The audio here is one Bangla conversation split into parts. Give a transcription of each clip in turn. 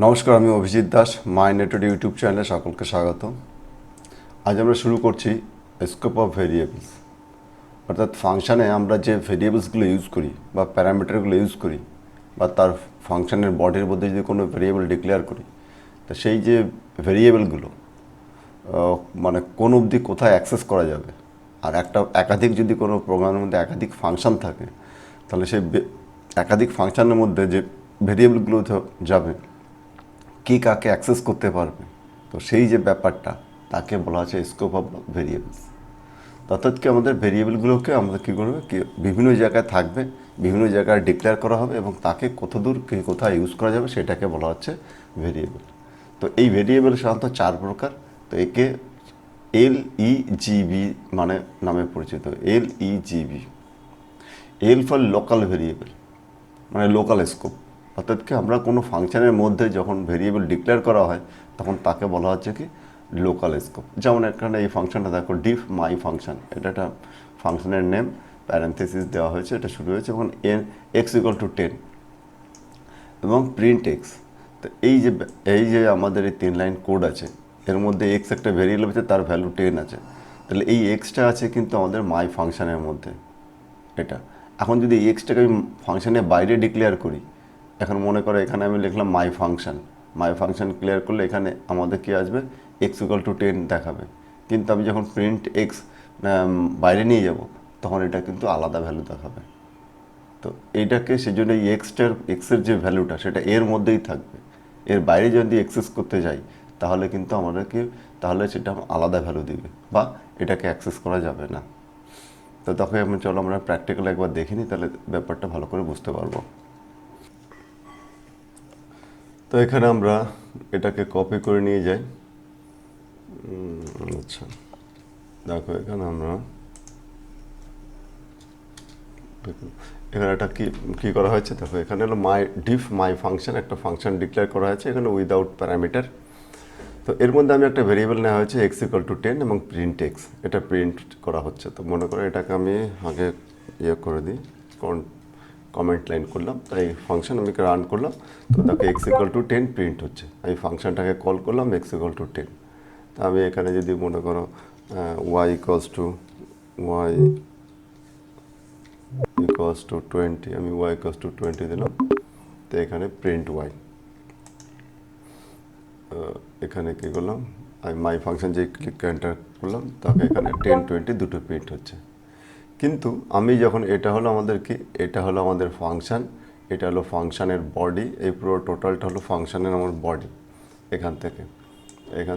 নমস্কার, আমি অভিজিৎ দাস, মাই নেটওয়ার্ক ইউটিউব চ্যানেলে সকলকে স্বাগত। আজ আমরা শুরু করছি স্কোপ অফ ভেরিয়েবলস, অর্থাৎ ফাংশানে আমরা যে ভেরিয়েবলসগুলো ইউজ করি বা প্যারামিটারগুলো ইউজ করি বা তার ফাংশনের বডির মধ্যে যদি কোনো ভেরিয়েবল ডিক্লেয়ার করি, তো সেই যে ভেরিয়েবলগুলো মানে কোন অবধি কোথায় অ্যাক্সেস করা যাবে, আর একাধিক যদি কোনো প্রোগ্রামের মধ্যে একাধিক ফাংশন থাকে, তাহলে সেই একাধিক ফাংশনের মধ্যে যে ভেরিয়েবলগুলো যাবে কি কাকে অ্যাক্সেস করতে পারবে, তো সেই যে ব্যাপারটা তাকে বলা হচ্ছে স্কোপ অফ ভেরিয়েবলস। অর্থাৎ কি আমাদের ভেরিয়েবলগুলোকে আমাদের কী করবে, কি বিভিন্ন জায়গায় থাকবে, বিভিন্ন জায়গায় ডিক্লেয়ার করা হবে এবং তাকে কতদূর কোথায় ইউজ করা যাবে সেটাকে বলা হচ্ছে ভেরিয়েবল। তো এই ভেরিয়েবল সাধারণত চার প্রকার। তো একে LEGV মানে নামে পরিচিত। LEGV, L for local variable, মানে লোকাল স্কোপ। অর্থাৎ কি আমরা কোনো ফাংশনের মধ্যে যখন ভেরিয়েবল ডিক্লেয়ার করা হয় তখন তাকে বলা হচ্ছে কি লোকাল স্কোপ। যেমন এখানে এই ফাংশনটা দেখো, ডিফ মাই ফাংশন, এটা একটা ফাংশনের নেম, প্যারেন্থেসিস দেওয়া হয়েছে, এটা শুরু হয়েছে যখন x=10 এবং প্রিন্ট এক্স। তো এই যে আমাদের এই 3 লাইন কোড আছে, এর মধ্যে এক্স একটা ভেরিয়েবল আছে, তার ভ্যালু 10 আছে। তাহলে এই এক্সটা আছে কিন্তু আমাদের মাই ফাংশনের মধ্যে। এটা এখন যদি এই এক্সটাকে আমি ফাংশনের বাইরে ডিক্লেয়ার করি, এখন মনে করো এখানে আমি লিখলাম মাই ফাংশন ক্লিয়ার করলে এখানে আমাদের কি আসবে, x=10 দেখাবে। কিন্তু আমি যখন প্রিন্ট এক্স বাইরে নিয়ে যাব তখন এটা কিন্তু আলাদা ভ্যালু দেখাবে। তো এইটাকে সেজন্য এই এক্সের যে ভ্যালুটা সেটা এর মধ্যেই থাকবে। এর বাইরে যদি অ্যাক্সেস করতে যাই তাহলে কিন্তু তাহলে সেটা আলাদা ভ্যালু দিবে বা এটাকে অ্যাক্সেস করা যাবে না। তো তখন চলো আমরা প্র্যাকটিক্যাল একবার দেখে নিই, তাহলে ব্যাপারটা ভালো করে বুঝতে পারবো। তো এখানে আমরা এটাকে কপি করে নিয়ে যাই। আচ্ছা, দেখো এখানে আমরা এখানে একটা কি করা হয়েছে, দেখো এখানে হলো মাই ফাংশন, একটা ফাংশন ডিক্লেয়ার করা হয়েছে এখানে উইদাউট প্যারামিটার। তো এর মধ্যে আমি একটা ভেরিয়েবল নেওয়া হয়েছে x=10 এবং প্রিন্ট এক্স, এটা প্রিন্ট করা হচ্ছে। তো মনে করো এটাকে আমি আগে করে দিই, কমেন্ট লাইন করলাম, তাই ফাংশন আমি রান করলাম। তো দেখো x=10 প্রিন্ট হচ্ছে। আমি ফাংশনটাকে কল করলাম x=10। তা আমি এখানে যদি মনে করো y=20, আমি y=20 দিলাম। তো এখানে প্রিন্ট y, এখানে কী করলাম, আমি মাই ফাংশন যে ক্লিক এন্টার করলাম, তাকে এখানে 10-20 দুটো প্রিন্ট হচ্ছে। কিন্তু আমি যখন এটা হলো আমাদের ফাংশন, এটা হলো ফাংশনের বডি, এই পুরো টোটালটা হলো ফাংশনের আমার বডি। এখান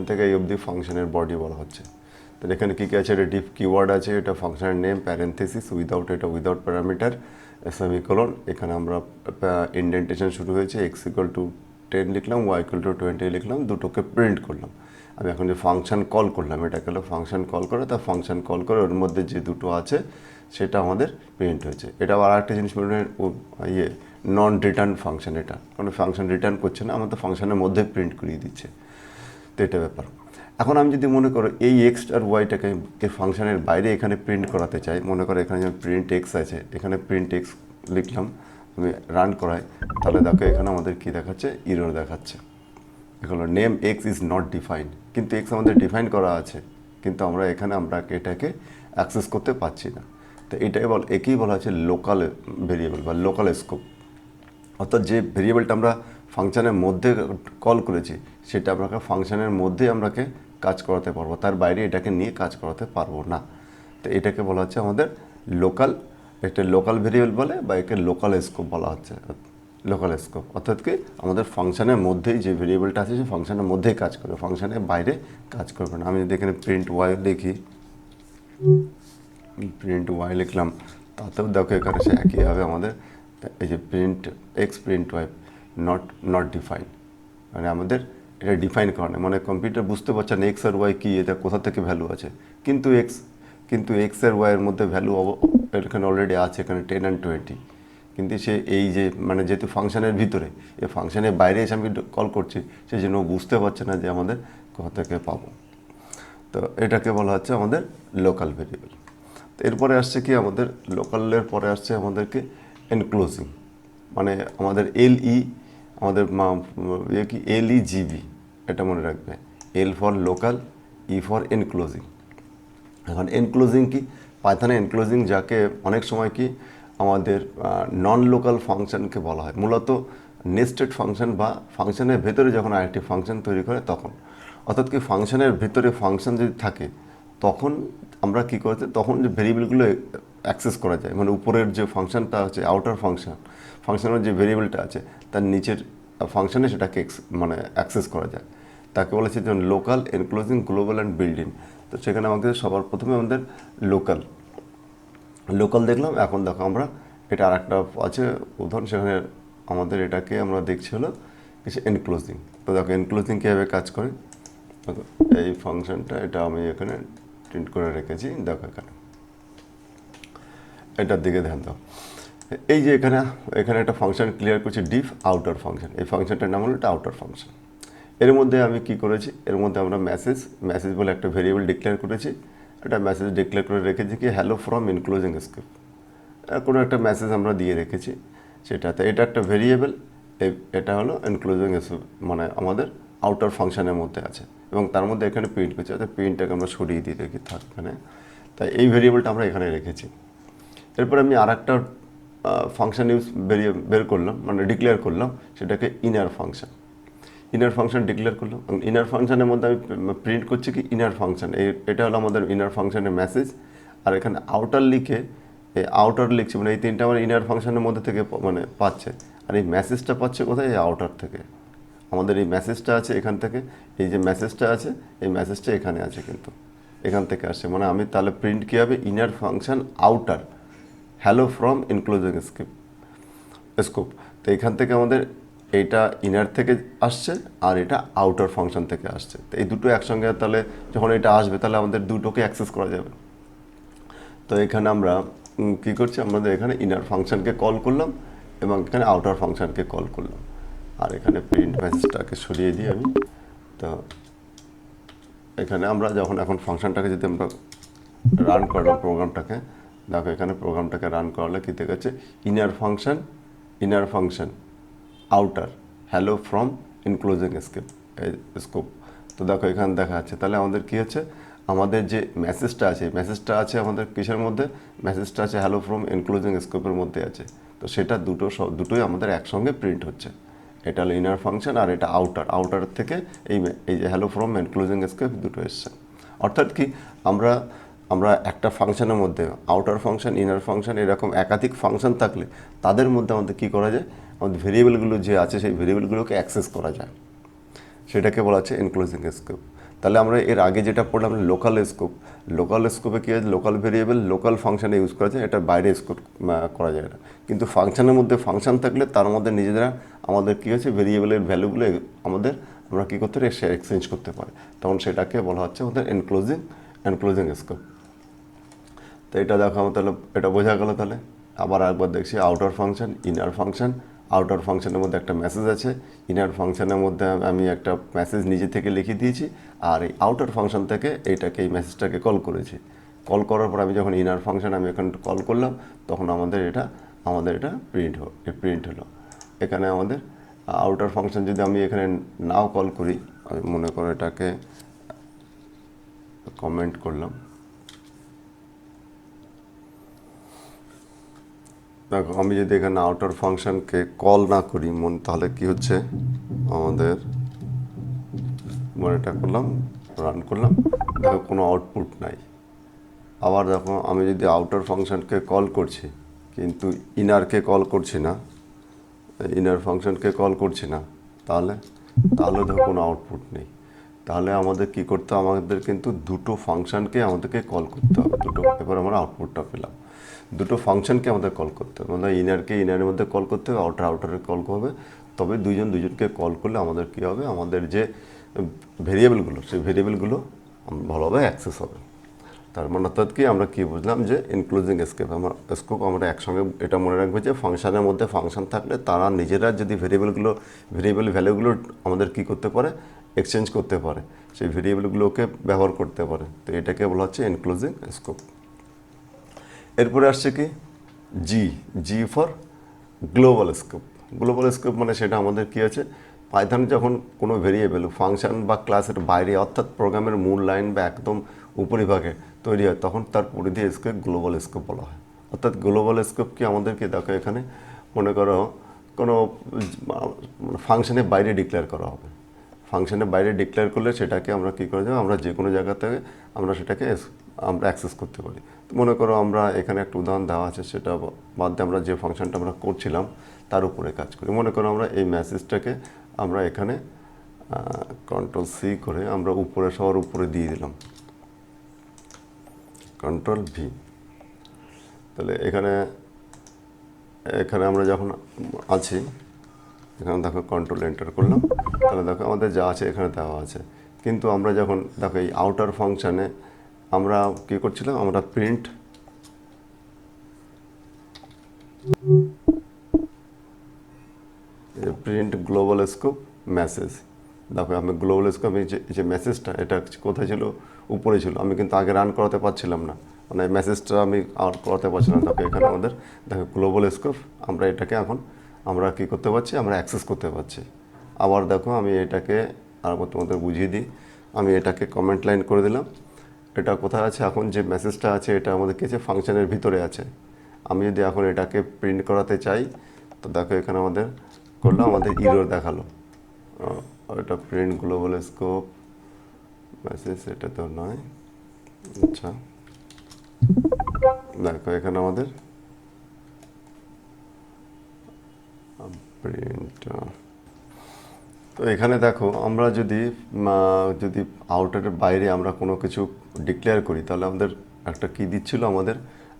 থেকে এই অবধি ফাংশনের বডি বলা হচ্ছে। তাহলে এখানে কী কী আছে, এটা ডিফ কিওয়ার্ড আছে, এটা ফাংশনের name, parenthesis, without parameter, semicolon. এখানে আমরা ইন্ডেন্টেশন শুরু হয়েছে, x=10 লিখলাম, y=20 লিখলাম, দুটোকে প্রিন্ট করলাম। আমি এখন যে ফাংশন কল করলাম, এটাকে হলো ফাংশন কল করে, তা ফাংশন কল করে ওর মধ্যে যে দুটো আছে সেটা আমাদের প্রিন্ট হয়েছে। এটা আবার আরেকটা জিনিস নন রিটার্ন ফাংশন, এটা কোনো ফাংশন রিটার্ন করছে না, আমাদের ফাংশনের মধ্যে প্রিন্ট করিয়ে দিচ্ছে। তো এটা ব্যাপার। এখন আমি যদি মনে করো এই এক্স আর ওয়াইটাকে এই ফাংশনের বাইরে এখানে প্রিন্ট করাতে চাই, মনে করো এখানে যেমন প্রিন্ট এক্স আছে, এখানে প্রিন্ট এক্স লিখলাম, আমি রান করাই, তাহলে দেখো এখানে আমাদের কি দেখাচ্ছে, ইরর দেখাচ্ছে। এখানে name x is not defined, কিন্তু এক্স আমাদের ডিফাইন করা আছে, কিন্তু আমরা এটাকে অ্যাক্সেস করতে পারছি না। তো একেই বলা হচ্ছে লোকাল ভেরিয়েবল বা লোকাল স্কোপ। অর্থাৎ যে ভেরিয়েবলটা আমরা ফাংশনের মধ্যে কল করেছি সেটা আপনাকে ফাংশনের মধ্যেই আমরাকে কাজ করাতে পারবো, তার বাইরে এটাকে নিয়ে কাজ করাতে পারবো না। তো এটাকে বলা হচ্ছে আমাদের লোকাল ভেরিয়েবল বলে, বা একে লোকাল স্কোপ বলা হচ্ছে। লোকাল স্কোপ অর্থাৎ কি আমাদের ফাংশনের মধ্যেই যে ভেরিয়েবলটা আছে সে ফাংশনের মধ্যেই কাজ করবে, ফাংশনের বাইরে কাজ করবে না। আমি যদি এখানে প্রিন্ট ওয়াই লিখলাম, তাতেও দেখো এখানে সে একইভাবে আমাদের এই যে প্রিন্ট ওয়াই নট ডিফাইন, মানে আমাদের এটা ডিফাইন করা নেই, মানে কম্পিউটার বুঝতে পারছে না এক্স আর ওয়াই কী, এটা কোথা থেকে ভ্যালু আছে। কিন্তু এক্স আর ওয়াইয়ের মধ্যে ভ্যালু এখানে অলরেডি আছে, এখানে 10 and 20। কিন্তু সে এই যে মানে যেহেতু ফাংশনের ভিতরে, এই ফাংশনের বাইরে এসে আমি কল করছি, সেই জন্য বুঝতে পারছে না যে আমাদের কোথা থেকে পাবো। তো এটাকে বলা হচ্ছে আমাদের লোকাল ভেরিয়েবল। তো এরপরে আসছে কি, আমাদের লোকালের পরে আসছে আমাদেরকে এনক্লোজিং, মানে আমাদের আমাদের কি LEGB, এটা মনে রাখবে, L for local, E for enclosing. এখন এনক্লোজিং কি, পাইথনে এনক্লোজিং যাকে অনেক সময় কি আমাদের নন লোকাল ফাংশনকে বলা হয়, মূলত নেস্টেড ফাংশন বা ফাংশনের ভেতরে যখন আরেকটি ফাংশন তৈরি করে তখন, অর্থাৎ কি ফাংশনের ভেতরে ফাংশন যদি থাকে তখন আমরা কী করতে, তখন যে ভেরিয়েবলগুলো অ্যাক্সেস করা যায়, মানে উপরের যে ফাংশনটা আছে আউটার ফাংশনের যে ভেরিয়েবলটা আছে তার নিচের ফাংশনে সেটাকে মানে অ্যাক্সেস করা যায়, তাকে বলেছে যেমন local, enclosing, global and building. তো সেখানে আমাদের সবার প্রথমে আমাদের লোকাল দেখলাম। এখন দেখো আমরা এটা আর একটা আছে উদাহরণ, সেখানে আমাদের এটাকে আমরা দেখছি হলো কিছু এনক্লোজিং। তো দেখো এনক্লোজিং কীভাবে কাজ করে, দেখো এই ফাংশনটা এটা আমি এখানে প্রিন্ট করে রেখেছি, দেখো এখানে এটার দিকে ধ্যান দাও। এই যে এখানে এখানে একটা ফাংশন ক্লিয়ার করছি, ডিফ আউটার ফাংশন। এই ফাংশনটার নাম হলো এটা আউটার ফাংশন। এর মধ্যে আমি কি করেছি, এর মধ্যে আমরা মেসেজ বলে একটা ভেরিয়েবল ডিক্লেয়ার করেছি। একটা মেসেজ ডিক্লেয়ার করে রেখেছি কি হ্যালো ফ্রম ইনক্লোজিং স্ক্রিপ্ট, কোনো একটা মেসেজ আমরা দিয়ে রেখেছি সেটাতে। এটা একটা ভেরিয়েবল, এটা হলো ইনক্লোজিং মানে আমাদের আউটার ফাংশনের মধ্যে আছে, এবং তার মধ্যে এখানে প্রিন্ট করছে, অর্থাৎ প্রিন্টটাকে আমরা সরিয়ে দিয়ে রেখে থাক এখানে। তাই এই ভেরিয়েবলটা আমরা এখানে রেখেছি। এরপর আমি আর একটা ফাংশন বের করলাম, মানে ডিক্লেয়ার করলাম, সেটাকে ইনার ফাংশন ডিক্লেয়ার করলাম। ইনার ফাংশনের মধ্যে আমি প্রিন্ট করছি কি ইনার ফাংশন, এটা হলো আমাদের ইনার ফাংশনের মেসেজ। আর এখানে আউটার লিখে, এই আউটার লিখছি, মানে এই তিনটা আমার ইনার ফাংশনের মধ্যে থেকে মানে পাচ্ছে। আর এই মেসেজটা পাচ্ছে কোথায়, এই আউটার থেকে। আমাদের এই মেসেজটা আছে এখান থেকে, এই যে মেসেজটা আছে এই মেসেজটা এখানে আছে, কিন্তু এখান থেকে আসছে। মানে আমি তাহলে প্রিন্ট কী হবে, inner function outer hello from ইনক্লোজিং scope. তো এখান থেকে আমাদের এইটা ইনার থেকে আসছে আর এটা আউটার ফাংশন থেকে আসছে। তো এই দুটো একসঙ্গে তাহলে যখন এটা আসবে তাহলে আমাদের দুটোকে অ্যাক্সেস করা যাবে। তো এখানে আমরা কী করছি, আমাদের এখানে ইনার ফাংশনকে কল করলাম এবং এখানে আউটার ফাংশনকে কল করলাম। আর এখানে প্রিন্ট মেসেজটাকে সরিয়ে দিই আমি। তো এখানে আমরা যখন এখন ফাংশনটাকে যদি আমরা রান করলাম প্রোগ্রামটাকে, দেখো এখানে প্রোগ্রামটাকে রান করালে কী দেখাচ্ছে, inner function outer hello from ইনক্লোজিং scope. তো দেখো এখানে দেখা যাচ্ছে। তাহলে আমাদের কী হচ্ছে, আমাদের যে মেসেজটা আছে আমাদের কিসের মধ্যে, মেসেজটা আছে হ্যালো ফ্রম ইনক্লোজিং স্কোপের মধ্যে আছে। তো সেটা দুটোই আমাদের একসঙ্গে প্রিন্ট হচ্ছে। এটা হলো ইনার ফাংশন আর এটা আউটার থেকে এই যে হ্যালো ফ্রম ইনক্লোজিং স্কোপ দুটো এসছে। অর্থাৎ কি আমরা একটা ফাংশনের মধ্যে আউটার ফাংশন, ইনার ফাংশন, এরকম একাধিক ফাংশন থাকলে তাদের মধ্যে আমাদের কী করা যায়, আমাদের ভেরিয়েবলগুলো যে আছে সেই ভেরিয়েবলগুলোকে অ্যাক্সেস করা যায়, সেটাকে বলা হচ্ছে এনক্লোজিং স্কোপ। তাহলে আমরা এর আগে যেটা পড়লাম লোকাল স্কোপে কী আছে, লোকাল ভেরিয়েবল লোকাল ফাংশানে ইউজ করা যায়, এটা বাইরে স্কোপ করা যায় না। কিন্তু ফাংশনের মধ্যে ফাংশন থাকলে তার মধ্যে নিজেরা আমাদের কী হচ্ছে ভেরিয়েবলের ভ্যালুগুলো আমরা কী করতে পারি, এক্সচেঞ্জ করতে পারি, তখন সেটাকে বলা হচ্ছে আমাদের এনক্লোজিং স্কোপ। তো এটা দেখো আমার, তাহলে এটা বোঝা গেল। তাহলে আবার একবার দেখছি outer function, inner function. Outer ফাংশনের মধ্যে একটা মেসেজ আছে, ইনার ফাংশনের মধ্যে আমি একটা মেসেজ নিজে থেকে লিখে দিয়েছি, আর এই আউটার ফাংশন থেকে এই মেসেজটাকে কল করেছি। কল করার পর আমি যখন ইনার ফাংশন আমি এখন কল করলাম, তখন আমাদের এটা প্রিন্ট হলো। এখানে আমাদের আউটার ফাংশন যদি আমি এখানে নাও কল করি, আমি মনে করো এটাকে কমেন্ট করলাম, দেখো আমি যদি এখানে আউটার ফাংশনকে কল না করি তাহলে কি হচ্ছে, আমাদের এটা করলাম, রান করলাম, দেখো কোনো আউটপুট নাই। আবার দেখো আমি যদি আউটার ফাংশনকে কল করছি কিন্তু ইনারকে কল করছি না, ইনার ফাংশনকে কল করছি না, তাহলে দেখো কোনো আউটপুট নেই। তাহলে আমাদের কি করতে হবে, আমাদের কিন্তু দুটো ফাংশনকে আমাদেরকে কল করতে হবে, এবার আমরা আউটপুটটা পেলাম। দুটো ফাংশনকে আমাদের কল করতে হবে, মানে ইনারকে ইনারের মধ্যে কল করতে হবে, আউটারে কল করবে। তবে দুজনকে কল করলে আমাদের কী হবে, আমাদের যে ভেরিয়েবলগুলো সেই ভেরিয়েবলগুলো ভালোভাবে অ্যাক্সেস হবে। তার মানে অর্থাৎ কি আমরা কী বুঝলাম, যে ইনক্লুজিং স্কোপ আমরা একসঙ্গে এটা মনে রাখবো যে ফাংশনের মধ্যে ফাংশন থাকলে তারা নিজেরা যদি ভেরিয়েবল ভ্যালুগুলো আমাদের কী করতে পারে, এক্সচেঞ্জ করতে পারে, সেই ভেরিয়েবলগুলোকে ব্যবহার করতে পারে। তো এটাকে বলা হচ্ছে ইনক্লুজিং স্কোপ। এরপরে আসছে কি G for global scope. Global scope মানে সেটা আমাদের কী আছে, পাইথনে যখন কোনো ভেরিয়েবল ফাংশন বা ক্লাসের বাইরে অর্থাৎ প্রোগ্রামের মূল লাইন বা একদম উপরিভাগে তৈরি হয় তখন তার পরিধি স্কোপ গ্লোবাল স্কোপ বলা হয়। অর্থাৎ গ্লোবাল স্কোপ কি আমাদেরকে দেখো এখানে মনে করো কোনো ফাংশনের বাইরে ডিক্লেয়ার করা হবে, ফাংশনের বাইরে ডিক্লেয়ার করলে সেটাকে আমরা কী করে যাবো, আমরা যে কোনো জায়গা থেকে আমরা সেটাকে আমরা অ্যাক্সেস করতে পারি। তো মনে করো আমরা এখানে একটা উদাহরণ দেওয়া আছে, সেটা বাদ দিয়ে আমরা যে ফাংশনটা আমরা করছিলাম তার উপরে কাজ করি। মনে করো আমরা এই মেসেজটাকে আমরা এখানে কন্ট্রোল সি করে আমরা উপরে সবার উপরে দিয়ে দিলাম, কন্ট্রোল ভি। তাহলে এখানে আমরা যখন আছি এখানে দেখো কন্ট্রোল এন্টার করলাম, তাহলে দেখো আমাদের যা আছে এখানে দেওয়া আছে। কিন্তু আমরা যখন দেখো এই আউটার ফাংশানে আমরা কী করছিলাম, আমরা প্রিন্ট গ্লোবাল স্কোপ মেসেজ। দেখো আমি গ্লোবাল স্কোপ যে মেসেজটা এটা কোথায় ছিল, উপরে ছিল, আমি কিন্তু আগে রান করাতে পারছিলাম না, মানে মেসেজটা আমি করাতে পারছিলাম। দেখো এখানে আমাদের দেখো গ্লোবাল স্কোপ, আমরা এটাকে এখন আমরা কী করতে পারছি, আমরা অ্যাক্সেস করতে পারছি। আবার দেখো আমি এটাকে আর তোমাদের বুঝিয়ে দিই, আমি এটাকে কমেন্ট লাইন করে দিলাম। এটা কোথায় আছে, এখন যে মেসেজটা আছে এটা আমাদের কিছু ফাংশনের ভিতরে আছে। আমি যদি এখন এটাকে প্রিন্ট করাতে চাই তো দেখো এখানে আমাদের করলাম, আমাদের ইরর দেখালো। এটা প্রিন্ট গ্লোবাল স্কোপ মেসেজ, এটা তো নয়। আচ্ছা দেখো এখানে আমাদের প্রিন্ট, তো এখানে দেখো আমরা যদি আউটারের বাইরে আমরা কোনো কিছু ডিক্লেয়ার করি তাহলে আমাদের একটা কী দিচ্ছিল, আমাদের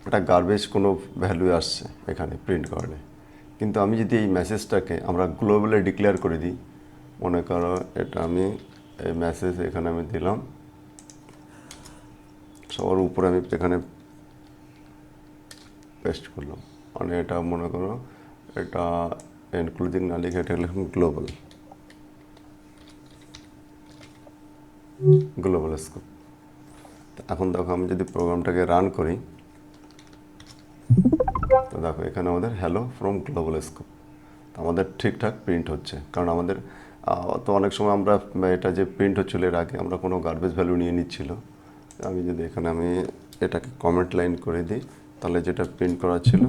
একটা গার্বেজ কোনো ভ্যালু আসছে এখানে প্রিন্ট করলে। কিন্তু আমি যদি এই মেসেজটাকে আমরা গ্লোবালে ডিক্লেয়ার করে দিই, মনে করো এটা আমি এই মেসেজ এখানে আমি দিলাম, সবার উপরে আমি এখানে পেস্ট করলাম, মানে এটা মনে করো এটা ইনক্লুডিং না লিখে এটা লিখলাম গ্লোবাল স্কোপ। এখন দেখো আমি যদি প্রোগ্রামটাকে রান করি তো দেখো এখানে আমাদের হ্যালো ফ্রম গ্লোবাল স্কোপ, আমাদের ঠিকঠাক প্রিন্ট হচ্ছে। কারণ আমাদের তো অনেক সময় আমরা এটা যে প্রিন্ট হচ্ছিল এর আগে আমরা কোনো গার্বেজ ভ্যালু নিয়ে নিচ্ছিল। আমি যদি এখানে আমি এটাকে কমেন্ট লাইন করে দিই তাহলে যেটা প্রিন্ট করা ছিল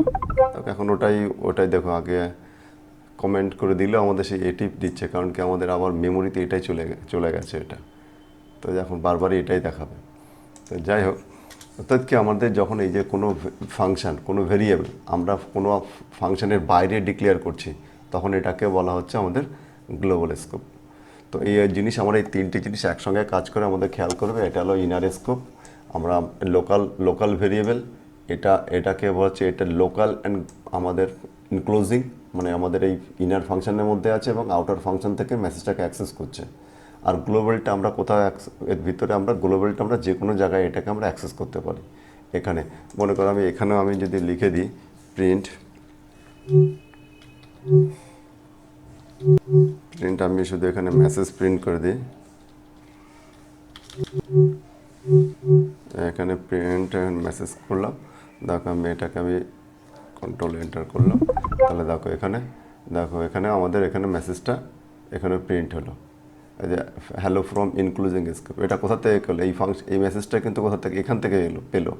এখন ওটাই দেখো আগে কমেন্ট করে দিলেও আমাদের সেই এটি দিচ্ছে, কারণ কি আমাদের আবার মেমোরিতে এটাই চলে গেছে এটা, তো এখন বারবারই এটাই দেখাবে। তো যাই হোক, অর্থাৎ কি আমাদের যখন এই যে কোনো ফাংশন কোনো ভেরিয়েবল আমরা কোনো ফাংশনের বাইরে ডিক্লেয়ার করছি তখন এটাকে বলা হচ্ছে আমাদের গ্লোবাল স্কোপ। তো এই জিনিস আমরা এই তিনটি জিনিস একসঙ্গে কাজ করে আমাদের খেয়াল করবে। এটা হলো ইনার স্কোপ, আমরা লোকাল ভেরিয়েবল, এটাকে বলা হচ্ছে এটা লোকাল অ্যান্ড আমাদের ইনক্লোজিং, মানে আমাদের এই ইনার ফাংশনের মধ্যে আছে এবং আউটার ফাংশন থেকে মেসেজটাকে অ্যাক্সেস করছে। আর গ্লোবালটা আমরা কোথাও এর ভিতরে আমরা গ্লোবালটা আমরা যে কোনো জায়গায় এটাকে আমরা অ্যাক্সেস করতে পারি। এখানে মনে করো আমি এখানেও আমি যদি লিখে দিই প্রিন্ট আমি শুধু এখানে মেসেজ প্রিন্ট করে দিই, এখানে প্রিন্ট মেসেজ করলাম। দেখো আমি এটাকে আমি কন্ট্রোল এন্টার করলাম, তাহলে দেখো এখানে আমাদের এখানে মেসেজটা এখানে প্রিন্ট হলো, এই যে হ্যালো ফ্রম ইনক্লুজিং স্কোপ। এটা কোথা থেকে এলো, এই মেসেজটা কিন্তু কোথা থেকে, এখান থেকে পেলো,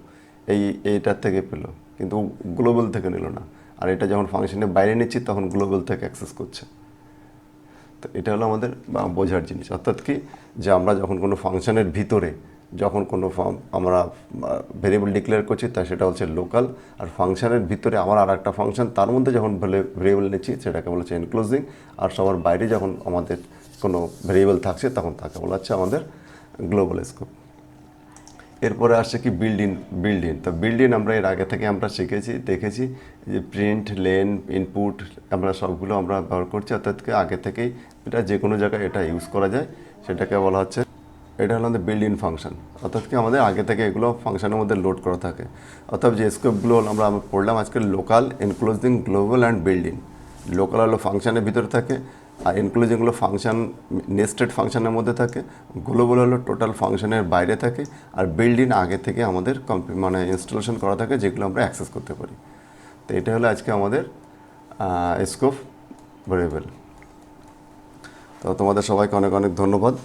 এইটার থেকে পেলো, কিন্তু গ্লোবাল থেকে নিল না। আর এটা যখন ফাংশনের বাইরে নিচ্ছি তখন গ্লোবাল থেকে অ্যাক্সেস করছে। তো এটা হলো আমাদের বোঝার জিনিস। অর্থাৎ কি যে আমরা যখন কোনো ফাংশনের ভিতরে যখন কোনো আমরা ভেরিয়েবল ডিক্লেয়ার করছি তা সেটা হচ্ছে লোকাল, আর ফাংশনের ভিতরে আমার আর একটা ফাংশন তার মধ্যে যখন ভেরিয়েবল নিচ্ছি সেটাকে বলা হচ্ছে এনক্লোজিং, আর সবার বাইরে যখন আমাদের কোনো ভেরিয়েবল থাকছে তখন তাকে বলা হচ্ছে আমাদের গ্লোবাল স্কোপ। এরপরে আসছে কি বিল্ড ইন। তো বিল্ড ইন আমরা এর আগে থেকে আমরা শিখেছি দেখেছি যে প্রিন্ট লেন ইনপুট আমরা সবগুলো আমরা ব্যবহার করছি। অর্থাৎ কি আগে থেকেই এটা যে কোনো জায়গায় এটা ইউজ করা যায়, সেটাকে বলা হচ্ছে, এটা হলো আমাদের বিল্ড ইন ফাংশন। অর্থাৎ কি আমাদের আগে থেকে এগুলো ফাংশনের মধ্যে লোড করা থাকে। অর্থাৎ যে স্কোপগুলো আমরা পড়লাম আজকে, local, enclosing, global and built in. Local হলো ফাংশনের ভিতরে থাকে, আর ইনক্লুজিং হলো ফাংশন নেস্টেড ফাংশনের মধ্যে থাকে, গ্লোবাল হলো টোটাল ফাংশনের বাইরে থাকে, আর বিল্ড ইন আগে থেকে আমাদের মানে ইনস্টলেশন করা থাকে যেগুলো আমরা অ্যাক্সেস করতে পারি। তো এটা হলো আজকে আমাদের স্কোপ ভেরিয়েবল। তো তোমাদের সবাইকে অনেক অনেক ধন্যবাদ।